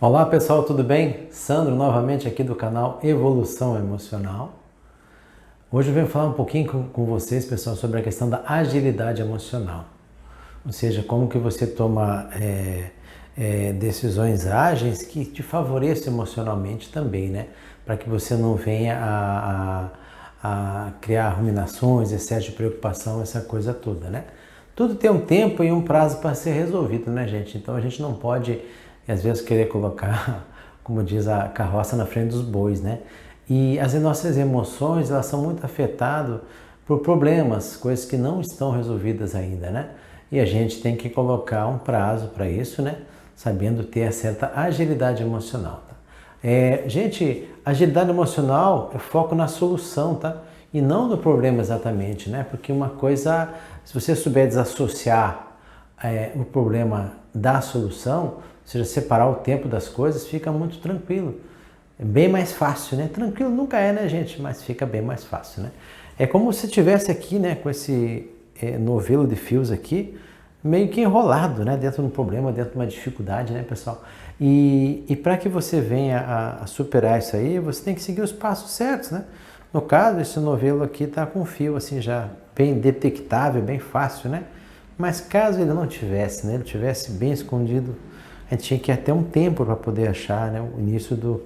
Olá pessoal, tudo bem? Sandro novamente aqui do canal Evolução Emocional. Hoje eu venho falar um pouquinho com vocês, pessoal, sobre a questão da agilidade emocional. Ou seja, como que você toma decisões ágeis que te favoreçam emocionalmente também, né? Para que você não venha a criar ruminações, excesso de preocupação, essa coisa toda, né? Tudo tem um tempo e um prazo para ser resolvido, né, gente? Então a gente não pode, às vezes, querer colocar, como diz, a carroça na frente dos bois, né? E as nossas emoções, elas são muito afetadas por problemas, coisas que não estão resolvidas ainda, né? E a gente tem que colocar um prazo para isso, né? Sabendo ter a certa agilidade emocional, tá? Gente, agilidade emocional é foco na solução, tá? E não no problema exatamente, né? Porque uma coisa, se você souber desassociar o problema da solução, ou seja, separar o tempo das coisas, fica muito tranquilo. É bem mais fácil, né? Tranquilo nunca é, né, gente? Mas fica bem mais fácil, né? É como se tivesse aqui, né, com esse novelo de fios aqui, meio que enrolado, né, dentro de um problema, dentro de uma dificuldade, né, pessoal? E para que você venha a superar isso aí, você tem que seguir os passos certos, né? No caso, esse novelo aqui tá com fio assim já bem detectável, bem fácil, né? Mas caso ele não tivesse, né, ele tivesse bem escondido, a gente tinha que ir até um tempo para poder achar, né, o início do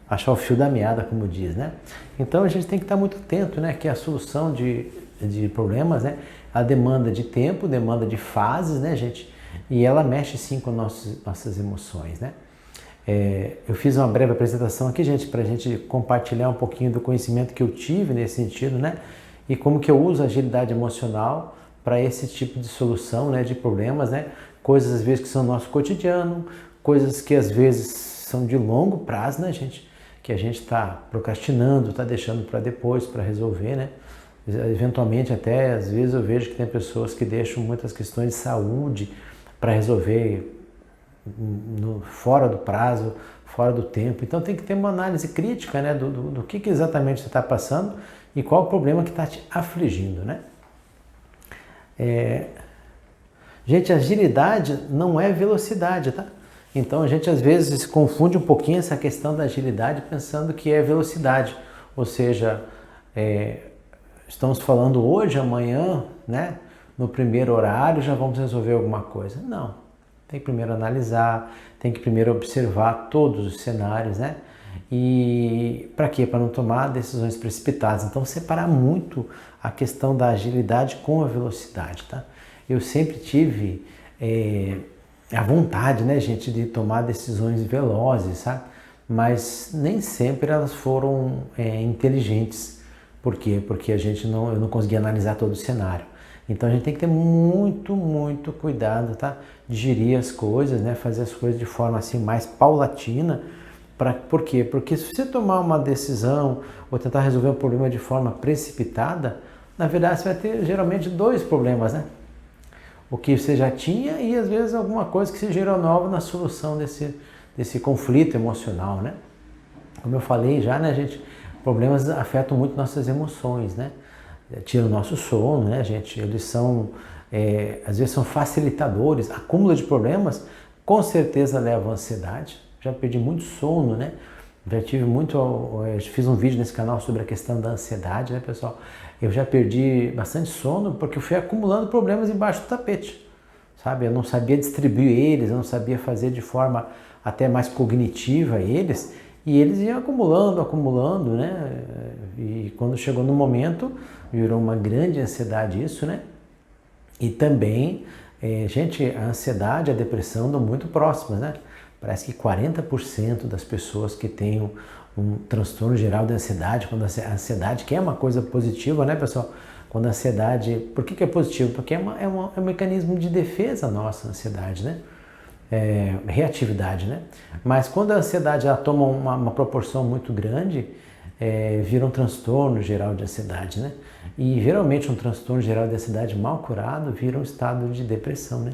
achar o fio da meada, como diz, né? Então a gente tem que estar muito atento, né, que a solução de problemas, né, a demanda de tempo, demanda de fases, né, gente? E ela mexe sim com nossas emoções, né? Eu fiz uma breve apresentação aqui, gente, para a gente compartilhar um pouquinho do conhecimento que eu tive nesse sentido, né? E como que eu uso a agilidade emocional para esse tipo de solução, né, de problemas, né? Coisas às vezes que são nosso cotidiano, coisas que às vezes são de longo prazo, né, gente? Que a gente está procrastinando, está deixando para depois, para resolver, né? Eventualmente até, às vezes eu vejo que tem pessoas que deixam muitas questões de saúde para resolver fora do prazo, fora do tempo. Então tem que ter uma análise crítica, né, do que exatamente você está passando e qual o problema que está te afligindo, né? Gente, agilidade não é velocidade, tá? Então a gente às vezes confunde um pouquinho essa questão da agilidade pensando que é velocidade. Ou seja, estamos falando hoje, amanhã, né? No primeiro horário já vamos resolver alguma coisa. Não. Tem que primeiro analisar, tem que primeiro observar todos os cenários, né? E para quê? Para não tomar decisões precipitadas. Então separar muito a questão da agilidade com a velocidade, tá? Eu sempre tive a vontade, né, gente, de tomar decisões velozes, sabe? Mas nem sempre elas foram inteligentes. Por quê? Porque eu não conseguia analisar todo o cenário. Então a gente tem que ter muito, muito cuidado, tá? Digerir as coisas, né? Fazer as coisas de forma assim mais paulatina. Por quê? Porque se você tomar uma decisão ou tentar resolver um problema de forma precipitada, na verdade você vai ter geralmente dois problemas, né? O que você já tinha e às vezes alguma coisa que se gerou nova na solução desse conflito emocional, né? Como eu falei já, né, gente? Problemas afetam muito nossas emoções, né? Tiram o nosso sono, né, gente? Eles são, às vezes são facilitadores. Acúmulo de problemas com certeza leva à ansiedade. Já perdi muito sono, né? Já tive muito, eu fiz um vídeo nesse canal sobre a questão da ansiedade, né, pessoal? Eu já perdi bastante sono porque eu fui acumulando problemas embaixo do tapete, sabe? Eu não sabia distribuir eles, eu não sabia fazer de forma até mais cognitiva eles, e eles iam acumulando, acumulando, né? E quando chegou no momento, virou uma grande ansiedade isso, né? E também, gente, a ansiedade e a depressão andam muito próximas, né? Parece que 40% das pessoas que têm um transtorno geral de ansiedade, quando a ansiedade, que é uma coisa positiva, né, pessoal? Quando a ansiedade... Por que é positivo? Porque é um mecanismo de defesa nossa, a ansiedade, né? Reatividade, né? Mas quando a ansiedade ela toma uma proporção muito grande, vira um transtorno geral de ansiedade, né? E geralmente um transtorno geral de ansiedade mal curado vira um estado de depressão, né?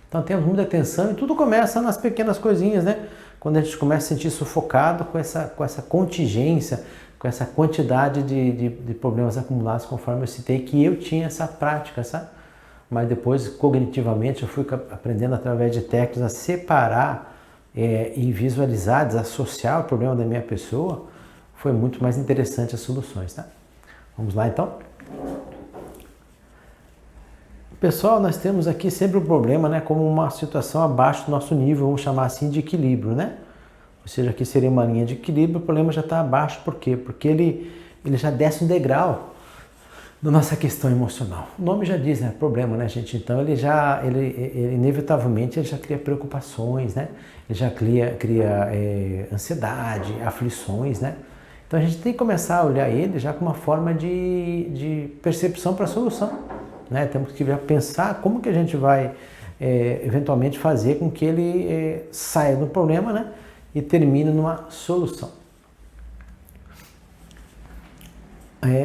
Então temos muita atenção e tudo começa nas pequenas coisinhas, né? Quando a gente começa a se sentir sufocado com essa contingência, com essa quantidade de problemas acumulados, conforme eu citei, que eu tinha essa prática, sabe? Mas depois, cognitivamente, eu fui aprendendo através de técnicas a separar e visualizar, desassociar o problema da minha pessoa, foi muito mais interessante as soluções, tá? Vamos lá então? Pessoal, nós temos aqui sempre o problema, né, como uma situação abaixo do nosso nível, vamos chamar assim de equilíbrio, né? Ou seja, aqui seria uma linha de equilíbrio, o problema já está abaixo, por quê? Porque ele já desce um degrau da nossa questão emocional. O nome já diz, né, problema, né, gente? Então ele inevitavelmente ele já cria preocupações, né? Ele já cria ansiedade, aflições, né? Então a gente tem que começar a olhar ele já com uma forma de percepção para a solução, né? Temos que já pensar como que a gente vai eventualmente fazer com que ele saia do problema, né? E termine numa solução.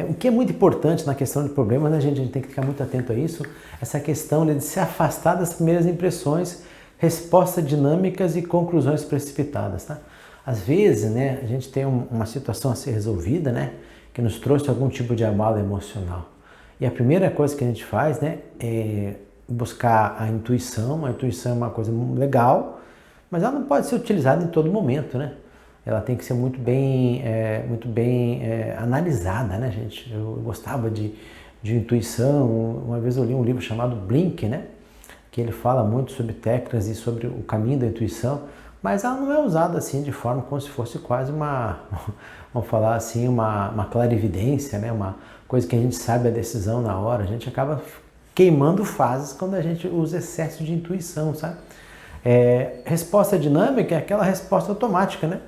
O que é muito importante na questão de problemas, né, gente? A gente tem que ficar muito atento a isso, essa questão de se afastar das primeiras impressões, respostas dinâmicas e conclusões precipitadas, tá? Às vezes, né, a gente tem uma situação a ser resolvida, né, que nos trouxe algum tipo de abalo emocional. E a primeira coisa que a gente faz, né, é buscar a intuição. A intuição é uma coisa legal, mas ela não pode ser utilizada em todo momento, né? Ela tem que ser muito bem analisada, né, gente? Eu gostava de intuição. Uma vez eu li um livro chamado Blink, né? Que ele fala muito sobre técnicas e sobre o caminho da intuição, mas ela não é usada assim de forma como se fosse quase vamos falar assim, uma clarividência, né? Uma coisa que a gente sabe a decisão na hora. A gente acaba queimando fases quando a gente usa excesso de intuição, sabe? Resposta dinâmica é aquela resposta automática, né?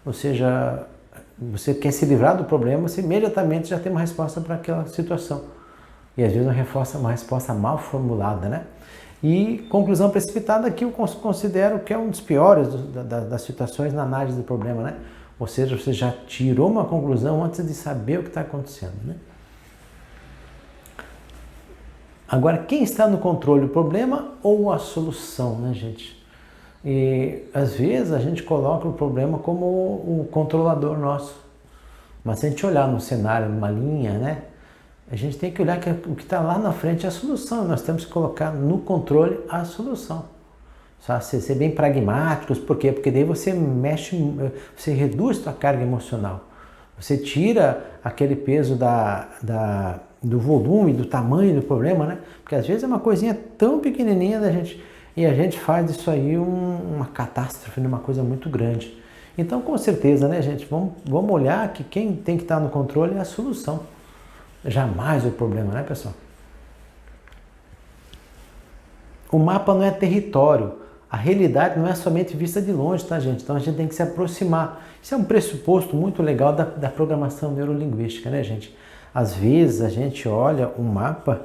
Ou seja, você quer se livrar do problema, você imediatamente já tem uma resposta para aquela situação. E às vezes uma resposta mal formulada, né? E conclusão precipitada que eu considero que é um dos piores das situações na análise do problema, né? Ou seja, você já tirou uma conclusão antes de saber o que está acontecendo, né? Agora, quem está no controle, o problema ou a solução, né, gente? E às vezes a gente coloca o problema como o controlador nosso. Mas se a gente olhar no cenário, numa linha, né? A gente tem que olhar que o que está lá na frente é a solução. Nós temos que colocar no controle a solução. Só ser bem pragmáticos, por quê? Porque daí você você reduz a sua carga emocional. Você tira aquele peso do volume, do tamanho do problema, né? Porque às vezes é uma coisinha tão pequenininha da gente, e a gente faz disso aí uma catástrofe, uma coisa muito grande. Então, com certeza, né, gente? Vamos olhar que quem tem que estar no controle é a solução. Jamais o problema, né, pessoal? O mapa não é território. A realidade não é somente vista de longe, tá, gente? Então a gente tem que se aproximar. Isso é um pressuposto muito legal da programação neurolinguística, né, gente? Às vezes a gente olha um mapa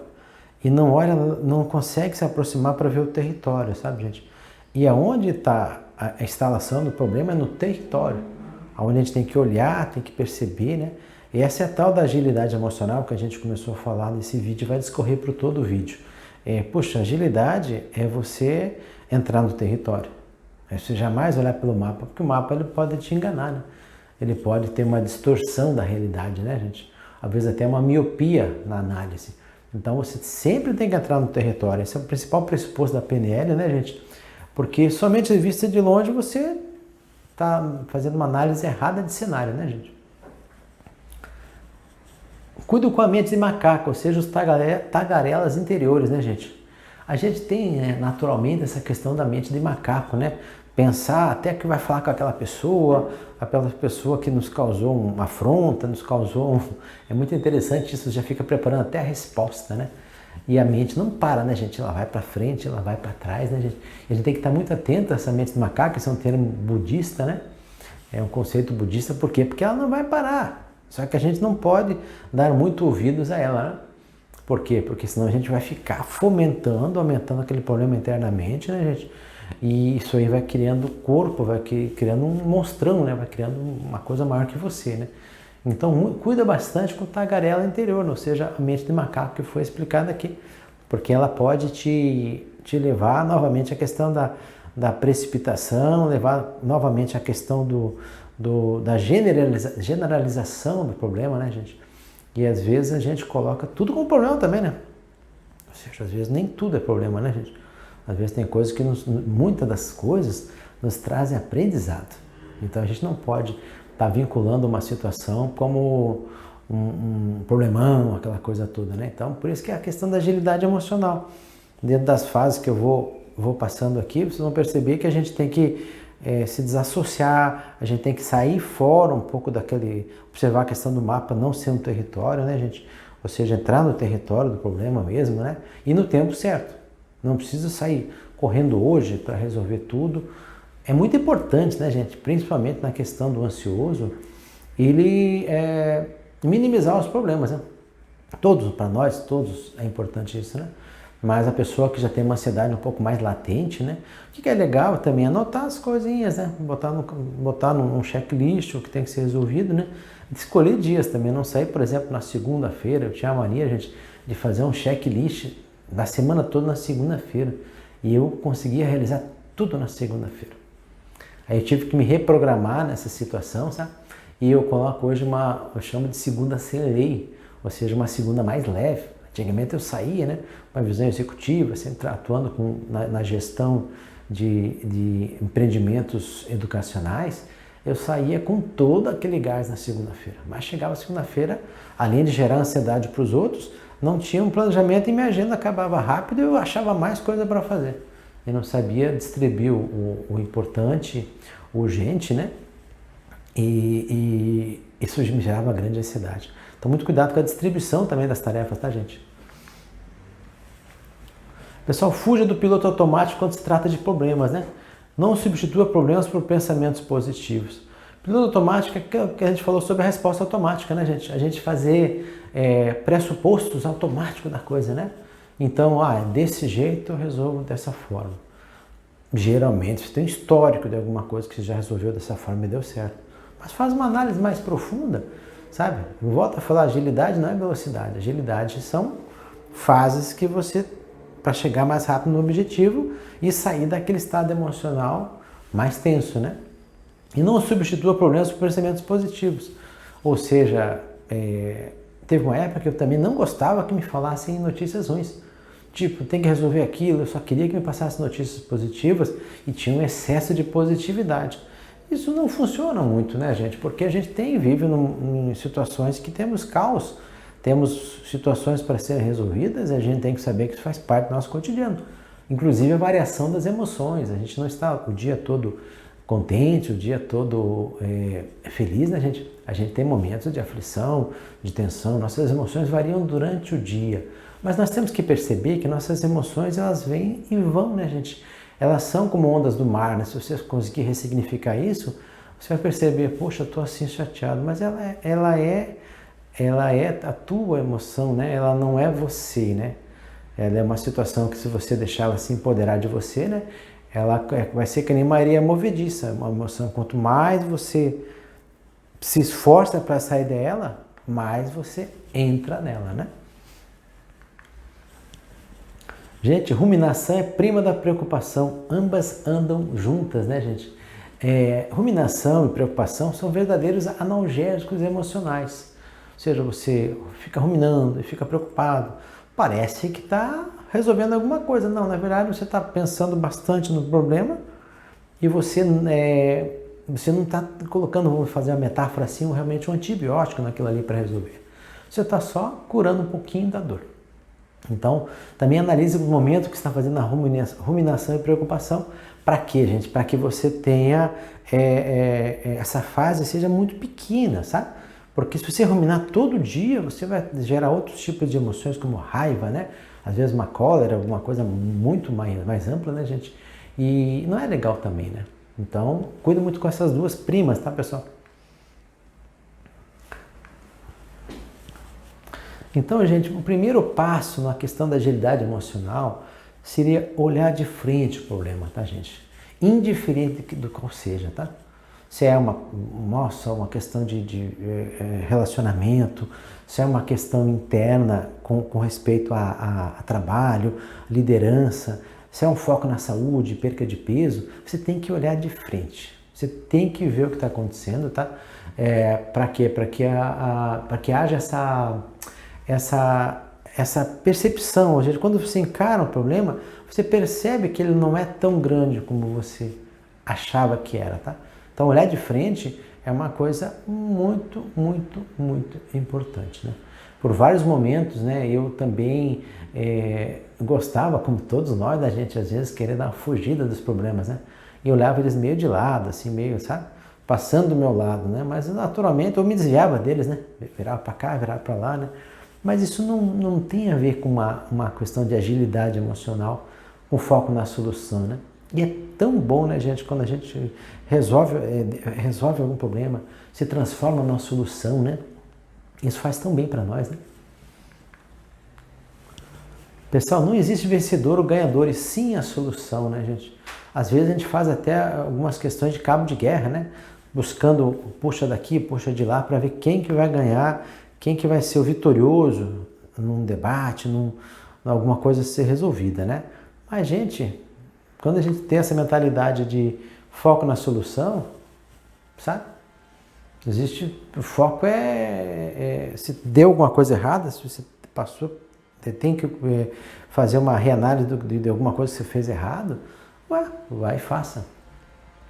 e não consegue se aproximar para ver o território, sabe, gente? E aonde está a instalação do problema é no território. Aonde a gente tem que olhar, tem que perceber, né? E essa é a tal da agilidade emocional que a gente começou a falar nesse vídeo, vai discorrer por todo o vídeo. Puxa, agilidade é você entrar no território. É você jamais olhar pelo mapa, porque o mapa ele pode te enganar, né? Ele pode ter uma distorção da realidade, né, gente? Às vezes até uma miopia na análise. Então você sempre tem que entrar no território. Esse é o principal pressuposto da PNL, né, gente? Porque somente de vista de longe você está fazendo uma análise errada de cenário, né, gente? Cuido com a mente de macaco, ou seja, os tagarelas interiores, né, gente? A gente tem naturalmente essa questão da mente de macaco, né? Pensar até que vai falar com aquela pessoa que nos causou uma afronta, É muito interessante isso, já fica preparando até a resposta, né? E a mente não para, né, gente? Ela vai para frente, ela vai para trás, né, gente? E a gente tem que estar muito atento a essa mente de macaco, esse é um termo budista, né? É um conceito budista, por quê? Porque ela não vai parar. Só que a gente não pode dar muito ouvidos a ela, né? Por quê? Porque senão a gente vai ficar aumentando aquele problema internamente, né, gente? E isso aí vai criando corpo, vai criando um monstrão, né? Vai criando uma coisa maior que você, né? Então, cuida bastante com a tagarela interior, ou seja, a mente de macaco que foi explicada aqui, porque ela pode te levar novamente à questão da precipitação, levar novamente à questão da generalização do problema, né, gente? E às vezes a gente coloca tudo como problema também, né? Ou seja, às vezes nem tudo é problema, né, gente? Às vezes tem coisas que muitas das coisas nos trazem aprendizado. Então a gente não pode estar vinculando uma situação como um problemão, aquela coisa toda, né? Então por isso que é a questão da agilidade emocional. Dentro das fases que eu vou passando aqui, vocês vão perceber que a gente tem que se desassociar, a gente tem que sair fora um pouco daquele, observar a questão do mapa não ser um território, né, gente? Ou seja, entrar no território do problema mesmo, né? E no tempo certo. Não precisa sair correndo hoje para resolver tudo. É muito importante, né, gente? Principalmente na questão do ansioso, ele minimizar os problemas, né? Todos, para nós, todos é importante isso, né? Mas a pessoa que já tem uma ansiedade um pouco mais latente, né? O que é legal também é anotar as coisinhas, né? Botar num checklist o que tem que ser resolvido, né? Escolher dias também, não sair, por exemplo, na segunda-feira. Eu tinha a mania, gente, de fazer um checklist da semana toda na segunda-feira. E eu conseguia realizar tudo na segunda-feira. Aí eu tive que me reprogramar nessa situação, sabe? E eu coloco hoje eu chamo de segunda sem lei, ou seja, uma segunda mais leve. Antigamente eu saía, né, uma visão executiva, sempre atuando na gestão de empreendimentos educacionais, eu saía com todo aquele gás na segunda-feira. Mas chegava segunda-feira, além de gerar ansiedade para os outros, não tinha um planejamento e minha agenda acabava rápido e eu achava mais coisa para fazer. Eu não sabia distribuir o importante, o urgente, né? E isso me gerava grande ansiedade. Então, muito cuidado com a distribuição também das tarefas, tá, gente? Pessoal, fuja do piloto automático quando se trata de problemas, né? Não substitua problemas por pensamentos positivos. Piloto automático é o que a gente falou sobre a resposta automática, né, gente? A gente fazer pressupostos automáticos da coisa, né? Então, desse jeito eu resolvo dessa forma. Geralmente, você tem um histórico de alguma coisa que você já resolveu dessa forma e deu certo. Mas faz uma análise mais profunda, sabe? Eu volto a falar, agilidade não é velocidade. Agilidade são fases que você, para chegar mais rápido no objetivo e sair daquele estado emocional mais tenso, né? E não substitua problemas por pensamentos positivos. Ou seja, teve uma época que eu também não gostava que me falassem notícias ruins. Tipo, tem que resolver aquilo, eu só queria que me passassem notícias positivas e tinha um excesso de positividade. Isso não funciona muito, né, gente? Porque a gente vive em situações que temos caos, temos situações para serem resolvidas e a gente tem que saber que isso faz parte do nosso cotidiano. Inclusive a variação das emoções, a gente não está o dia todo contente, o dia todo feliz, né, gente? A gente tem momentos de aflição, de tensão, nossas emoções variam durante o dia. Mas nós temos que perceber que nossas emoções, elas vêm e vão, né, gente? Elas são como ondas do mar, né? Se você conseguir ressignificar isso, você vai perceber, poxa, eu estou assim chateado, mas ela é a tua emoção, né? Ela não é você, né? Ela é uma situação que se você deixar ela se empoderar de você, né? Ela vai ser que nem uma areia movediça, uma emoção. Quanto mais você se esforça para sair dela, mais você entra nela, né? Gente, ruminação é prima da preocupação, ambas andam juntas, né, gente? Ruminação e preocupação são verdadeiros analgésicos emocionais. Ou seja, você fica ruminando e fica preocupado, parece que está resolvendo alguma coisa. Não, na verdade você está pensando bastante no problema e você não está colocando, vamos fazer uma metáfora assim, realmente um antibiótico naquilo ali para resolver. Você está só curando um pouquinho da dor. Então, também analise o momento que você está fazendo a ruminação e preocupação. Para quê, gente? Para que você tenha essa fase seja muito pequena, sabe? Porque se você ruminar todo dia, você vai gerar outros tipos de emoções, como raiva, né? Às vezes uma cólera, alguma coisa muito mais ampla, né, gente? E não é legal também, né? Então, cuida muito com essas duas primas, tá, pessoal? Então, gente, o primeiro passo na questão da agilidade emocional seria olhar de frente o problema, tá, gente? Indiferente do qual seja, tá? Se é uma questão de relacionamento, se é uma questão interna com respeito a trabalho, liderança, se é um foco na saúde, perca de peso, você tem que olhar de frente. Você tem que ver o que está acontecendo, tá? Para quê? Para que haja essa percepção. Ou seja, quando você encara um problema, você percebe que ele não é tão grande como você achava que era, tá? Então, olhar de frente é uma coisa muito, muito, muito importante, né? Por vários momentos, né, eu também gostava, como todos nós, da gente às vezes querer dar uma fugida dos problemas, né? E eu olhava eles meio de lado, assim, meio, sabe? Passando do meu lado, né? Mas naturalmente eu me desviava deles, né? Virava para cá, virava para lá, né? Mas isso não tem a ver com uma questão de agilidade emocional, com foco na solução, né? E é tão bom, né, gente, quando a gente resolve algum problema, se transforma numa solução, né? Isso faz tão bem para nós, né? Pessoal, não existe vencedor ou ganhador, e sim a solução, né, gente? Às vezes a gente faz até algumas questões de cabo de guerra, né? Buscando puxa daqui, puxa de lá, para ver quem que vai ganhar, quem que vai ser o vitorioso num debate, alguma coisa a ser resolvida, né? Mas, gente, quando a gente tem essa mentalidade de foco na solução, sabe? Existe, o foco se deu alguma coisa errada, se você passou, você tem que fazer uma reanálise de alguma coisa que você fez errado, vai e faça.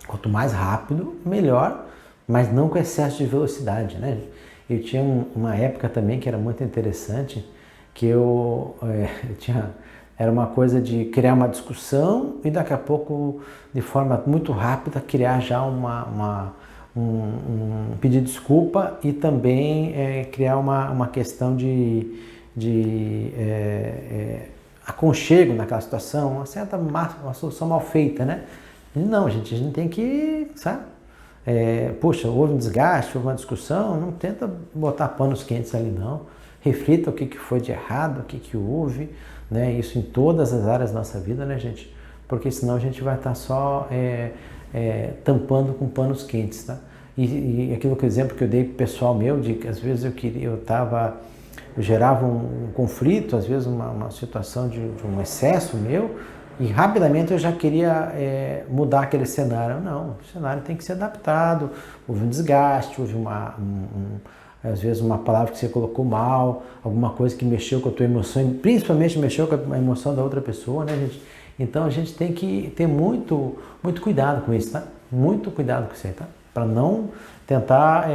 Quanto mais rápido, melhor, mas não com excesso de velocidade, né? Eu tinha uma época também que era muito interessante, que eu tinha, era uma coisa de criar uma discussão e daqui a pouco, de forma muito rápida, criar já um pedido de desculpa e também criar uma questão de aconchego naquela situação, uma solução mal feita, né? Não, gente, a gente tem que, sabe? Puxa, houve um desgaste, houve uma discussão, não tenta botar panos quentes ali, não. Reflita o que foi de errado, o que houve, né? Isso em todas as áreas da nossa vida, né, gente? Porque senão a gente vai estar só tampando com panos quentes, tá? E aquilo que o exemplo que eu dei pro pessoal meu, de que às vezes eu gerava um conflito, às vezes uma situação de um excesso meu, e rapidamente eu já queria mudar aquele cenário. Não, o cenário tem que ser adaptado, houve um desgaste, houve às vezes uma palavra que você colocou mal, alguma coisa que mexeu com a tua emoção, principalmente mexeu com a emoção da outra pessoa, né, gente? Então a gente tem que ter muito, muito cuidado com isso, tá? Muito cuidado com isso aí, tá? Para não tentar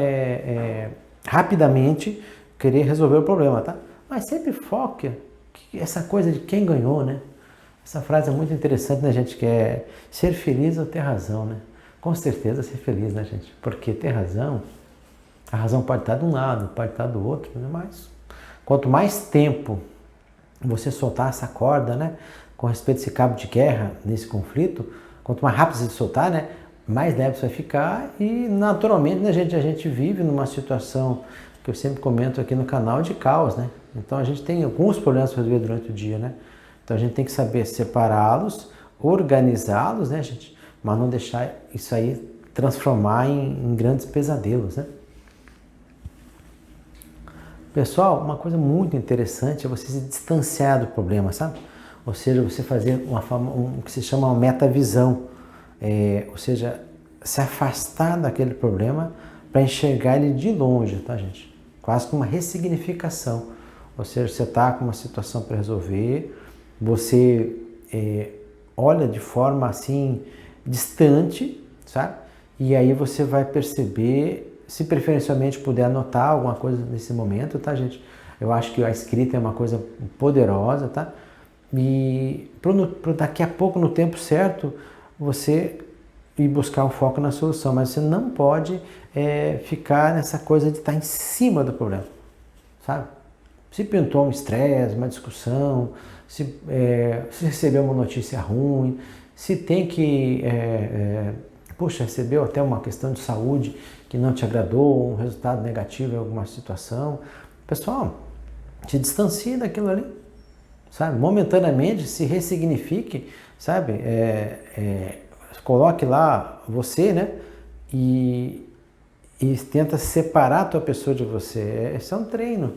rapidamente querer resolver o problema, tá? Mas sempre foque essa coisa de quem ganhou, né? Essa frase é muito interessante, né, gente? Que é ser feliz ou ter razão, né? Com certeza ser feliz, né, gente? Porque ter razão, a razão pode estar de um lado, pode estar do outro, né? Mas quanto mais tempo você soltar essa corda, né? Com respeito a esse cabo de guerra nesse conflito, quanto mais rápido você soltar, né? Mais leve você vai ficar e naturalmente, né, gente, a gente vive numa situação que eu sempre comento aqui no canal de caos, né? Então a gente tem alguns problemas para resolver durante o dia, né? Então a gente tem que saber separá-los, organizá-los, né, gente? Mas não deixar isso aí transformar em grandes pesadelos, né? Pessoal, uma coisa muito interessante é você se distanciar do problema, sabe? Ou seja, você fazer o que se chama uma metavisão, ou seja, se afastar daquele problema para enxergar ele de longe, tá, gente? Quase como uma ressignificação. Ou seja, você está com uma situação para resolver, você olha de forma assim distante, sabe? E aí você vai perceber, se preferencialmente puder anotar alguma coisa nesse momento, tá, gente? Eu acho que a escrita é uma coisa poderosa, tá? E pro daqui a pouco, no tempo certo, você ir buscar o foco na solução, mas você não pode ficar nessa coisa de estar em cima do problema, sabe? Se pintou um estresse, uma discussão, se recebeu uma notícia ruim, se tem que, recebeu até uma questão de saúde que não te agradou, um resultado negativo em alguma situação, pessoal, se distancie daquilo ali, sabe? Momentaneamente se ressignifique, sabe? Coloque lá você, né? E tenta separar a tua pessoa de você. Esse é um treino.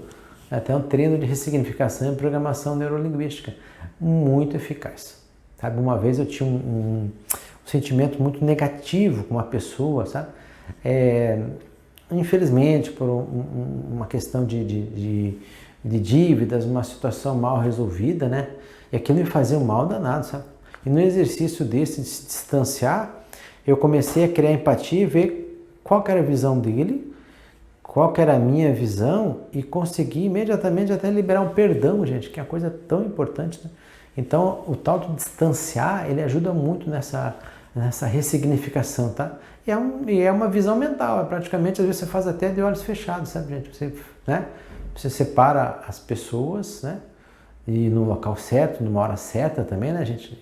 Até um treino de ressignificação e programação neurolinguística muito eficaz. Sabe, uma vez eu tinha um sentimento muito negativo com uma pessoa, sabe? Infelizmente, por uma questão de dívidas, uma situação mal resolvida, né? E aquilo me fazia um mal danado, sabe? E no exercício desse, de se distanciar, eu comecei a criar empatia e ver qual que era a visão dele, qual que era a minha visão e consegui imediatamente até liberar um perdão, gente, que é uma coisa tão importante, né? Então, o tal de distanciar, ele ajuda muito nessa ressignificação, tá? E é uma visão mental, é praticamente, às vezes você faz até de olhos fechados, sabe, gente? Você, né? Você separa as pessoas, né? E no local certo, numa hora certa também, né, gente?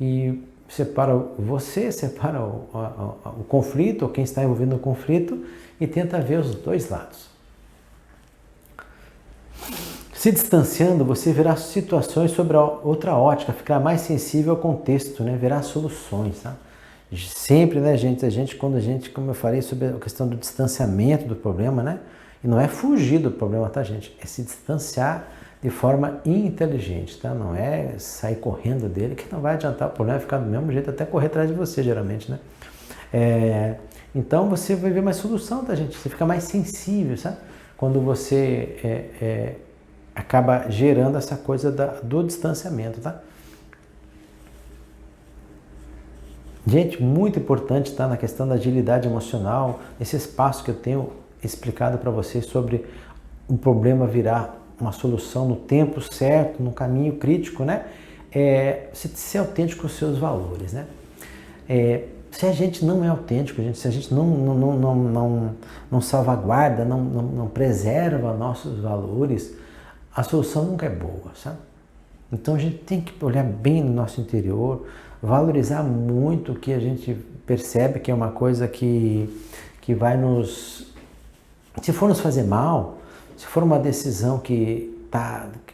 E separa você, separa o conflito, ou quem está envolvido no conflito, e tenta ver os dois lados. Se distanciando, você verá situações sobre outra ótica, ficará mais sensível ao contexto, né? Verá soluções, tá? Sempre, né, gente, quando a gente, como eu falei sobre a questão do distanciamento do problema, né? E não é fugir do problema, tá, gente? É se distanciar de forma inteligente, tá? Não é sair correndo dele, que não vai adiantar, o problema vai ficar do mesmo jeito, até correr atrás de você, geralmente, né? Então você vai ver mais solução, tá, gente? Você fica mais sensível, sabe? Quando você acaba gerando essa coisa do distanciamento, tá? Gente, muito importante, tá? Na questão da agilidade emocional, esse espaço que eu tenho explicado para vocês sobre um problema virar uma solução no tempo certo, no caminho crítico, né? Você ser autêntico com os seus valores, né? Se a gente não é autêntico, gente, se a gente não salvaguarda, não preserva nossos valores, a solução nunca é boa, sabe? Então a gente tem que olhar bem no nosso interior, valorizar muito o que a gente percebe que é uma coisa que vai nos... Se for nos fazer mal, se for uma decisão que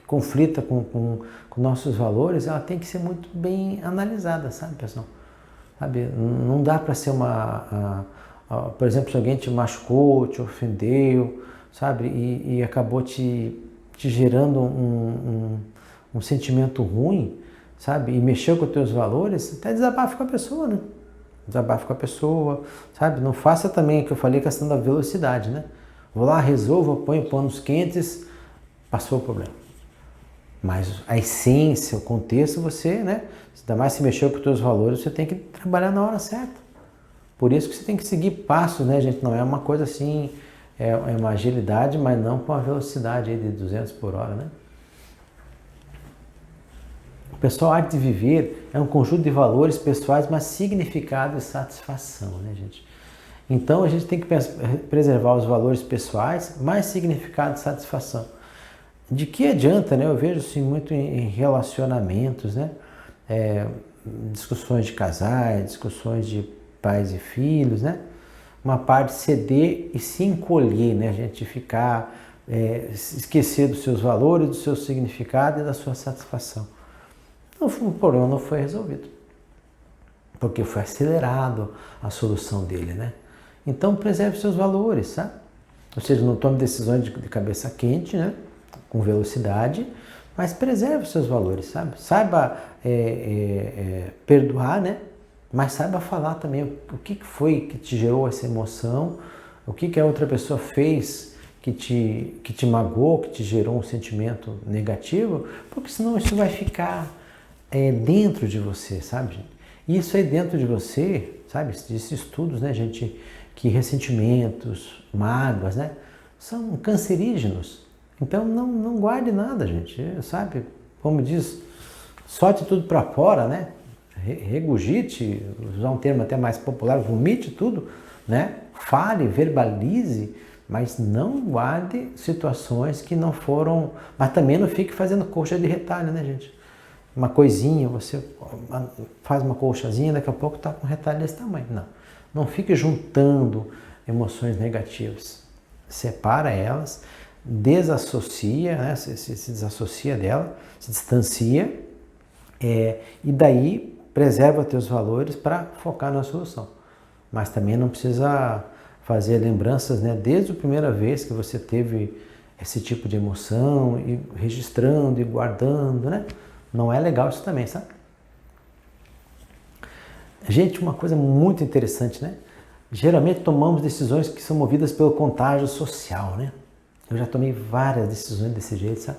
conflita com nossos valores, ela tem que ser muito bem analisada, sabe, pessoal? Sabe? Não dá para ser por exemplo, se alguém te machucou, te ofendeu, sabe? E acabou te gerando um sentimento ruim, sabe? E mexeu com os teus valores, até desabafa com a pessoa, né? Desabafa com a pessoa, sabe? Não faça também o que eu falei, a questão da velocidade, né? Vou lá, resolvo, ponho panos quentes, passou o problema. Mas a essência, o contexto, você, né? Ainda mais se mexeu com os teus valores, você tem que trabalhar na hora certa. Por isso que você tem que seguir passos, né, gente? Não é uma coisa assim, é uma agilidade, mas não com a velocidade aí de 200 por hora, né? O pessoal, a arte de viver é um conjunto de valores pessoais, mas significado e satisfação, né, gente? Então a gente tem que preservar os valores pessoais, mais significado e satisfação. De que adianta, né? Eu vejo assim muito em relacionamentos, né? Discussões de casais, discussões de pais e filhos, né? Uma parte ceder e se encolher, né? A gente ficar, esquecer dos seus valores, do seu significado e da sua satisfação. Então, o problema não foi resolvido, porque foi acelerado a solução dele, né? Então, preserve seus valores, sabe? Ou seja, não tome decisões de cabeça quente, né? Com velocidade, mas preserve seus valores, sabe? Saiba perdoar, né? Mas saiba falar também o que foi que te gerou essa emoção, o que a outra pessoa fez que te magoou, que te gerou um sentimento negativo, porque senão isso vai ficar dentro de você, sabe, gente? E isso aí dentro de você, sabe? Esses estudos, né, gente, que ressentimentos, mágoas, né, são cancerígenos. Então não guarde nada, gente, sabe? Como diz, solte tudo para fora, né? Regurgite, usar um termo até mais popular, vomite tudo, né? Fale, verbalize, mas não guarde situações que não foram... Mas também não fique fazendo colcha de retalho, né, gente? Uma coisinha, você faz uma colchazinha, daqui a pouco tá com um retalho desse tamanho. Não fique juntando emoções negativas. Separa elas, desassocia, né? Se desassocia dela, se distancia, e daí preserva teus valores para focar na solução. Mas também não precisa fazer lembranças, né, desde a primeira vez que você teve esse tipo de emoção, e registrando e guardando, né? Não é legal isso também, sabe? Gente, uma coisa muito interessante, né? Geralmente tomamos decisões que são movidas pelo contágio social, né? Eu já tomei várias decisões desse jeito, sabe?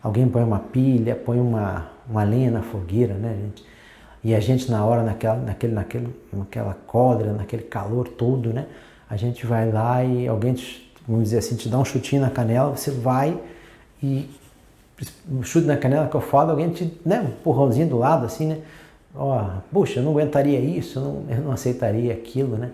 Alguém põe uma pilha, põe uma lenha na fogueira, né, gente? E a gente na hora, naquela cólera, naquele calor todo, né? A gente vai lá e alguém, vamos dizer assim, te dá um chutinho na canela, você vai e o chute na canela que eu falo, alguém te, né, um empurrãozinho do lado, assim, né? Ó, puxa, eu não aguentaria isso, eu não aceitaria aquilo, né?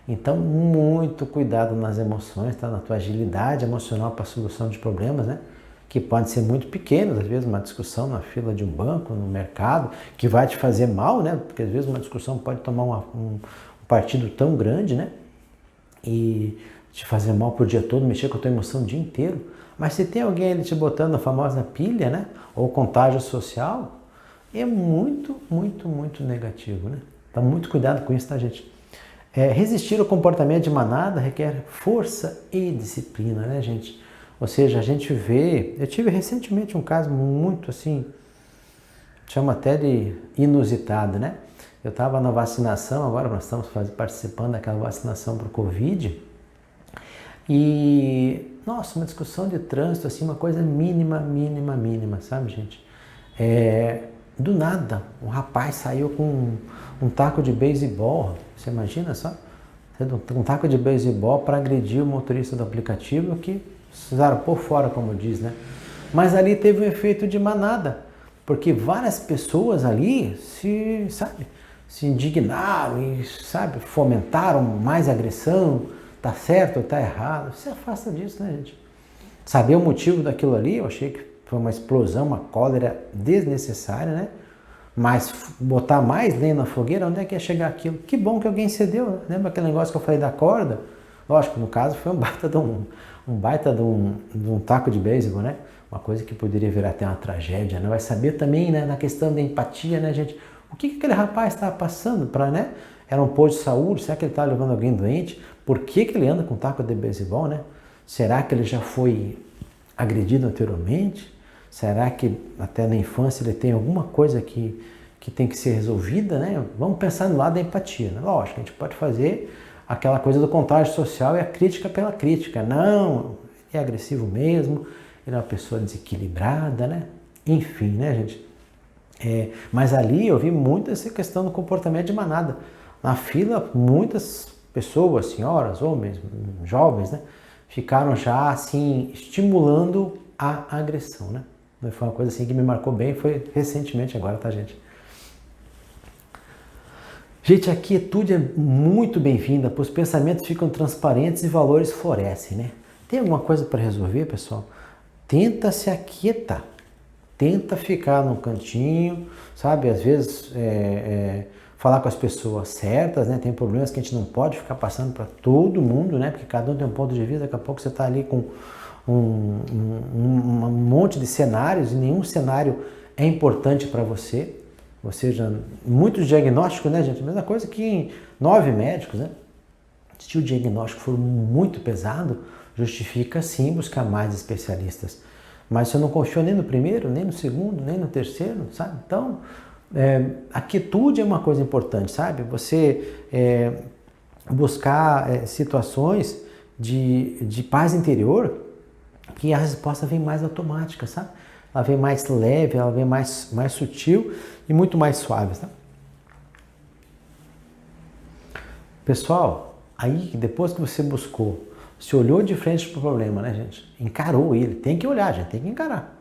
Então, muito cuidado nas emoções, tá? Na tua agilidade emocional para a solução de problemas, né? Que podem ser muito pequenos, às vezes uma discussão na fila de um banco, no mercado, que vai te fazer mal, né? Porque às vezes uma discussão pode tomar um partido tão grande, né? E te fazer mal por dia todo, mexer com a tua emoção o dia inteiro. Mas se tem alguém ali te botando a famosa pilha, né? Ou contágio social, é muito, muito, muito negativo, né? Então, muito cuidado com isso, tá, gente? Resistir ao comportamento de manada requer força e disciplina, né, gente? Ou seja, a gente vê... Eu tive recentemente um caso muito, assim, chama até de inusitado, né? Eu estava na vacinação, agora nós estamos participando daquela vacinação para o Covid, e, nossa, uma discussão de trânsito, assim, uma coisa mínima, mínima, mínima, sabe, gente? Do nada, um rapaz saiu com um taco de beisebol, você imagina só? Um taco de beisebol para agredir o motorista do aplicativo que precisaram por fora, como diz, né? Mas ali teve um efeito de manada, porque várias pessoas ali se indignaram e, sabe, fomentaram mais agressão, tá certo ou tá errado. Se afasta disso, né, gente? Saber o motivo daquilo ali, eu achei que foi uma explosão, uma cólera desnecessária, né? Mas botar mais lenha na fogueira, onde é que ia chegar aquilo? Que bom que alguém cedeu, né? Lembra aquele negócio que eu falei da corda? Lógico, no caso foi um baita de um taco de beisebol, né? Uma coisa que poderia virar até uma tragédia, né? Vai saber também, né, na questão da empatia, né, gente? O que aquele rapaz estava passando para, né? Era um posto de saúde, será que ele estava levando alguém doente? Por que ele anda com taco de beisebol, né? Será que ele já foi agredido anteriormente? Será que até na infância ele tem alguma coisa que tem que ser resolvida, né? Vamos pensar no lado da empatia, né? Lógico, a gente pode fazer aquela coisa do contágio social e a crítica pela crítica. Não, é agressivo mesmo, ele é uma pessoa desequilibrada, né? Enfim, né, gente? Mas ali eu vi muito essa questão do comportamento de manada. Na fila, muitas pessoas, senhoras, homens, jovens, né? Ficaram já, assim, estimulando a agressão, né? Foi uma coisa assim que me marcou bem, foi recentemente agora, tá, gente? Gente, a quietude é muito bem-vinda, pois os pensamentos ficam transparentes e valores florescem, né? Tem alguma coisa para resolver, pessoal? Tenta se aquietar. Tenta ficar num cantinho, sabe? Às vezes, falar com as pessoas certas, né? Tem problemas que a gente não pode ficar passando para todo mundo, né? Porque cada um tem um ponto de vista, daqui a pouco você está ali com um monte de cenários e nenhum cenário é importante para você. Ou seja, muitos diagnósticos, né, gente? A mesma coisa que em 9 médicos, né? Se o diagnóstico for muito pesado, justifica sim buscar mais especialistas. Mas se eu não confio nem no primeiro, nem no segundo, nem no terceiro, sabe? Então, a quietude é uma coisa importante, sabe? Você buscar situações de paz interior, que a resposta vem mais automática, sabe? Ela vem mais leve, ela vem mais sutil e muito mais suave, tá? Pessoal, aí depois que você buscou, você olhou de frente para o problema, né, gente? Encarou ele. Tem que olhar, gente, tem que encarar.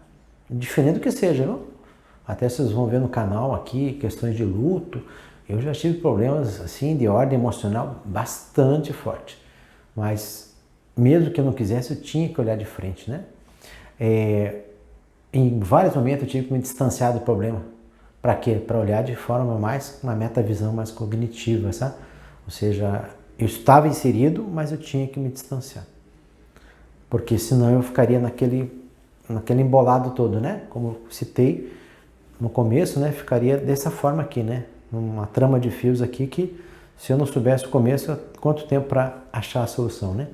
Diferente do que seja, não? Até vocês vão ver no canal aqui questões de luto. Eu já tive problemas assim de ordem emocional bastante forte. Mas mesmo que eu não quisesse, eu tinha que olhar de frente, né? Em vários momentos eu tive que me distanciar do problema. Para quê? Para olhar de forma mais, uma metavisão mais cognitiva, sabe? Ou seja, eu estava inserido, mas eu tinha que me distanciar. Porque senão eu ficaria naquele embolado todo, né? Como eu citei no começo, né? Ficaria dessa forma aqui, né? Uma trama de fios aqui que, se eu não soubesse o começo, quanto tempo para achar a solução, né?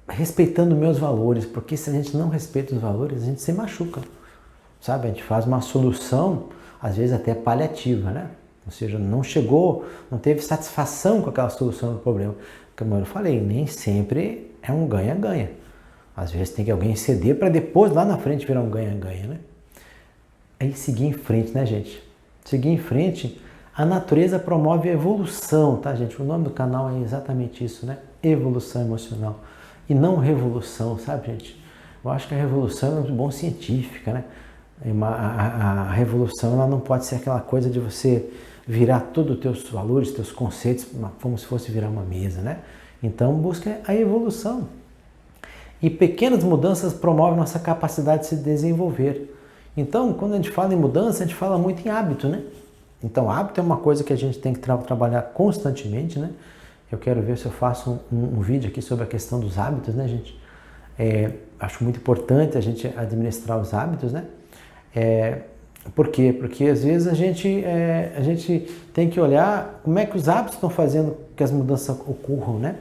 Respeitando meus valores, porque se a gente não respeita os valores, a gente se machuca, sabe? A gente faz uma solução, às vezes até paliativa, né? Ou seja, não teve satisfação com aquela solução do problema. Como eu falei, nem sempre é um ganha-ganha. Às vezes tem que alguém ceder para depois, lá na frente, virar um ganha-ganha, né? Aí seguir em frente, né, gente? seguir em frente, a natureza promove a evolução, tá, gente? O nome do canal é exatamente isso, né? Evolução emocional. E não revolução, sabe, gente? Eu acho que a revolução é muito bom científica, né? A revolução ela não pode ser aquela coisa de você virar todos os teus valores, teus conceitos, como se fosse virar uma mesa, né? Então, busca a evolução. E pequenas mudanças promovem nossa capacidade de se desenvolver. Então, quando a gente fala em mudança, a gente fala muito em hábito, né? Então, hábito é uma coisa que a gente tem que trabalhar constantemente, né? Eu quero ver se eu faço um vídeo aqui sobre a questão dos hábitos, né, gente? Acho muito importante a gente administrar os hábitos, né? Por quê? Porque às vezes a gente tem que olhar como é que os hábitos estão fazendo que as mudanças ocorram, né?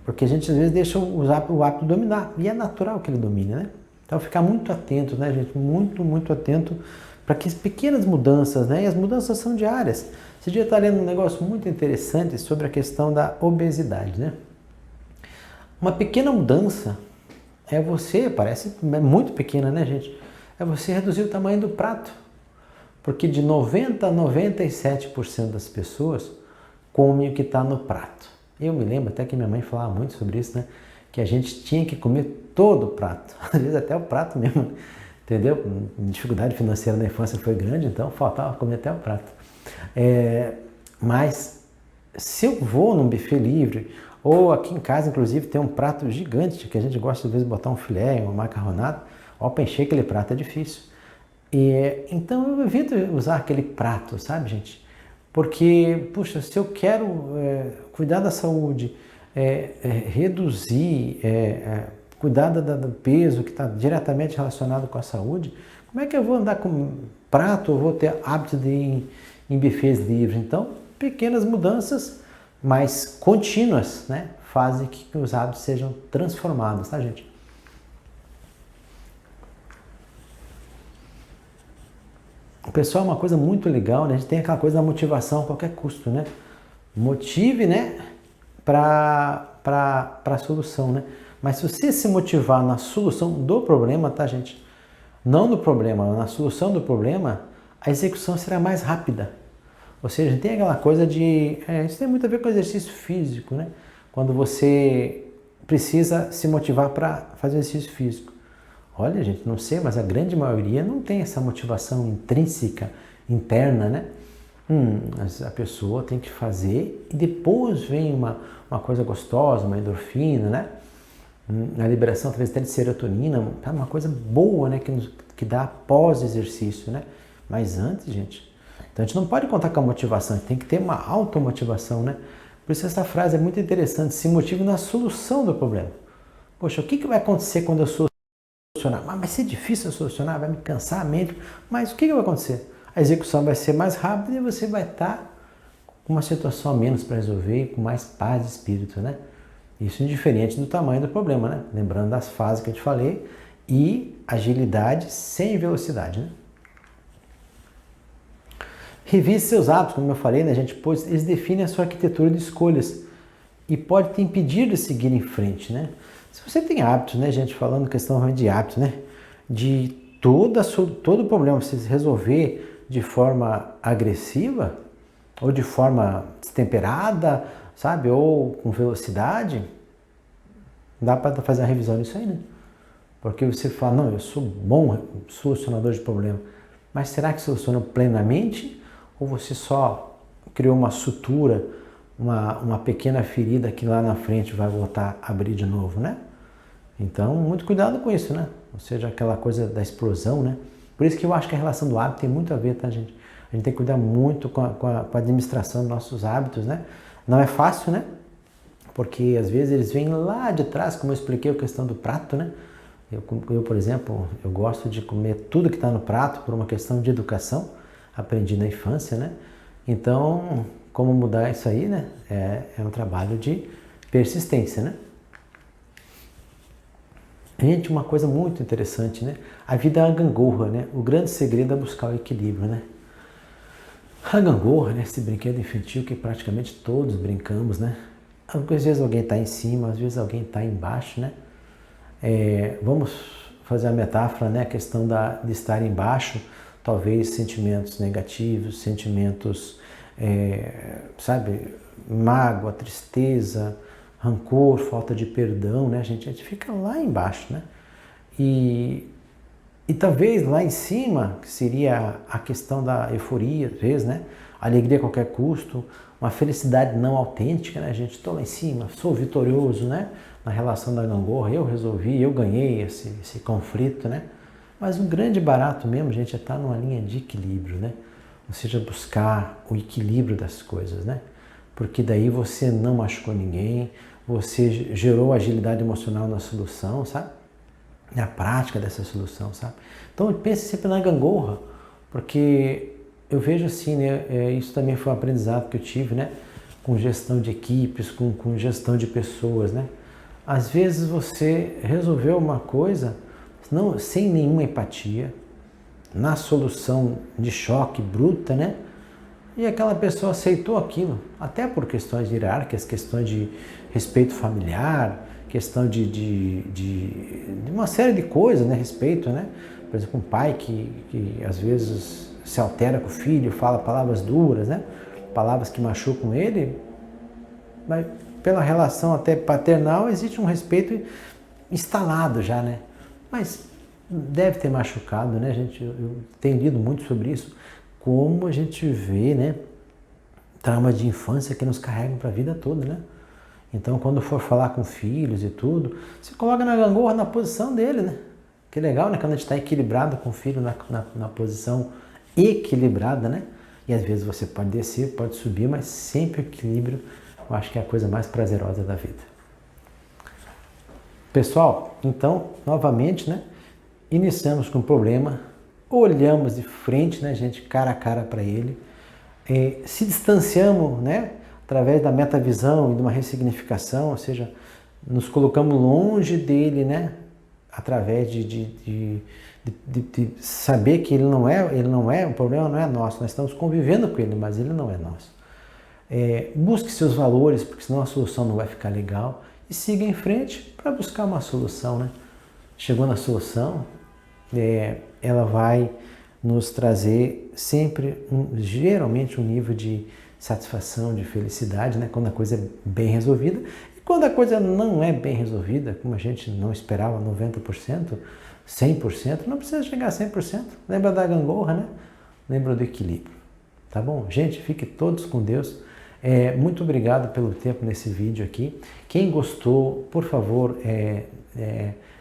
Porque a gente às vezes deixa o hábito dominar, e é natural que ele domine, né? Então ficar muito atento, né, gente? Muito atento para que as pequenas mudanças, né? E as mudanças são diárias. Esse dia eu estava lendo um negócio muito interessante sobre a questão da obesidade, né? Uma pequena mudança parece muito pequena, né, gente? É você reduzir o tamanho do prato. Porque de 90% a 97% das pessoas comem o que está no prato. Eu me lembro até que minha mãe falava muito sobre isso, né? Que a gente tinha que comer todo o prato, às vezes até o prato mesmo, entendeu? Dificuldade financeira na infância foi grande, então faltava comer até o prato. Mas se eu vou num buffet livre, ou aqui em casa, inclusive, tem um prato gigante que a gente gosta às vezes de botar um filé, uma macarronada, para encher aquele prato é difícil. Então eu evito usar aquele prato, sabe, gente? Porque, puxa, se eu quero cuidar da saúde, reduzir, cuidar do peso que está diretamente relacionado com a saúde, como é que eu vou andar com prato, eu vou ter hábito de ir em buffets livres? Então, pequenas mudanças, mas contínuas, né, fazem que os hábitos sejam transformados, tá, gente? O pessoal é uma coisa muito legal, né? A gente tem aquela coisa da motivação a qualquer custo, né? Motive, né, para a solução, né? Mas se você se motivar na solução do problema, tá, gente? Não no problema, na solução do problema, a execução será mais rápida. Ou seja, tem aquela coisa de... isso tem muito a ver com exercício físico, né? Quando você precisa se motivar para fazer exercício físico. Olha, gente, não sei, mas a grande maioria não tem essa motivação intrínseca, interna, né? A pessoa tem que fazer e depois vem uma coisa gostosa, uma endorfina, né? A liberação, talvez até de serotonina, tá? Uma coisa boa, né? Que dá após exercício, né? Mas antes, gente... Então a gente não pode contar com a motivação, a gente tem que ter uma automotivação, né? Por isso essa frase é muito interessante, se motive na solução do problema. Poxa, o que vai acontecer quando eu solucionar? Vai ser difícil solucionar, vai me cansar a mente, mas o que vai acontecer? A execução vai ser mais rápida e você vai estar com uma situação a menos para resolver e com mais paz de espírito, né? Isso indiferente do tamanho do problema, né? Lembrando das fases que eu te falei, e agilidade sem velocidade, né? Revise seus hábitos, como eu falei, né, gente? Pois eles definem a sua arquitetura de escolhas e pode te impedir de seguir em frente, né? Se você tem hábitos, né, gente, falando questão de hábitos, né? De todo problema você resolver de forma agressiva ou de forma destemperada, sabe? Ou com velocidade, dá para fazer uma revisão nisso aí, né? Porque você fala, não, eu sou bom solucionador de problema, mas será que soluciona plenamente? Ou você só criou uma sutura, uma pequena ferida que lá na frente vai voltar a abrir de novo, né? Então, muito cuidado com isso, né? Ou seja, aquela coisa da explosão, né? Por isso que eu acho que a relação do hábito tem muito a ver, tá, gente? A gente tem que cuidar muito com a administração dos nossos hábitos, né? Não é fácil, né? Porque às vezes eles vêm lá de trás, como eu expliquei a questão do prato, né? Eu, por exemplo, eu gosto de comer tudo que está no prato por uma questão de educação, aprendi na infância, né? Então, como mudar isso aí, né? É um trabalho de persistência, né? Gente, uma coisa muito interessante, né? A vida é uma gangorra, né? O grande segredo é buscar o equilíbrio, né? A gangorra, né? Esse brinquedo infantil que praticamente todos brincamos, né? Às vezes alguém está em cima, às vezes alguém está embaixo, né? Vamos fazer a metáfora, né? A questão de estar embaixo talvez sentimentos negativos, sentimentos, sabe, mágoa, tristeza, rancor, falta de perdão, né, gente? A gente fica lá embaixo, né? E talvez lá em cima, que seria a questão da euforia, às vezes, né? Alegria a qualquer custo, uma felicidade não autêntica, né, gente? Estou lá em cima, sou vitorioso, né? Na relação da gangorra, eu resolvi, eu ganhei esse conflito, né? Mas um grande barato mesmo, gente, é estar numa linha de equilíbrio, né? Ou seja, buscar o equilíbrio das coisas, né? Porque daí você não machucou ninguém, você gerou agilidade emocional na solução, sabe? Na prática dessa solução, sabe? Então pense sempre na gangorra, porque eu vejo assim, né? Isso também foi um aprendizado que eu tive, né? Com gestão de equipes, com gestão de pessoas, né? Às vezes você resolveu uma coisa não, sem nenhuma empatia, na solução de choque bruta, né? E aquela pessoa aceitou aquilo, até por questões hierárquicas, questões de respeito familiar, questão de uma série de coisas, né? Respeito, né? Por exemplo, um pai que às vezes se altera com o filho, fala palavras duras, né? Palavras que machucam ele, mas pela relação até paternal existe um respeito instalado já, né? Mas deve ter machucado, né, gente? Eu tenho lido muito sobre isso, como a gente vê, né, traumas de infância que nos carregam para a vida toda, né? Então, quando for falar com filhos e tudo, se coloca na gangorra na posição dele, né? Que legal, né? Quando a gente está equilibrado com o filho na posição equilibrada, né? E às vezes você pode descer, pode subir, mas sempre o equilíbrio, eu acho que é a coisa mais prazerosa da vida. Pessoal, então, novamente, né? Iniciamos com o problema, olhamos de frente, né, gente, cara a cara para ele, se distanciamos, né, através da metavisão e de uma ressignificação, ou seja, nos colocamos longe dele, né, através de saber que ele não é, o problema não é nosso, nós estamos convivendo com ele, mas ele não é nosso. Busque seus valores, porque senão a solução não vai ficar legal, e siga em frente para buscar uma solução, né? Chegou na solução, ela vai nos trazer sempre, geralmente, um nível de satisfação, de felicidade, né? Quando a coisa é bem resolvida. E quando a coisa não é bem resolvida, como a gente não esperava, 90%, 100%, não precisa chegar a 100%. Lembra da gangorra, né? Lembra do equilíbrio. Tá bom? Gente, fiquem todos com Deus. Muito obrigado pelo tempo nesse vídeo aqui. Quem gostou, por favor,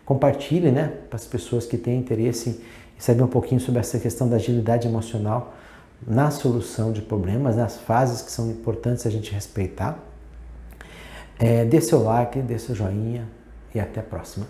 compartilhe, né, para as pessoas que têm interesse em saber um pouquinho sobre essa questão da agilidade emocional na solução de problemas, nas fases que são importantes a gente respeitar. Dê seu like, dê seu joinha e até a próxima.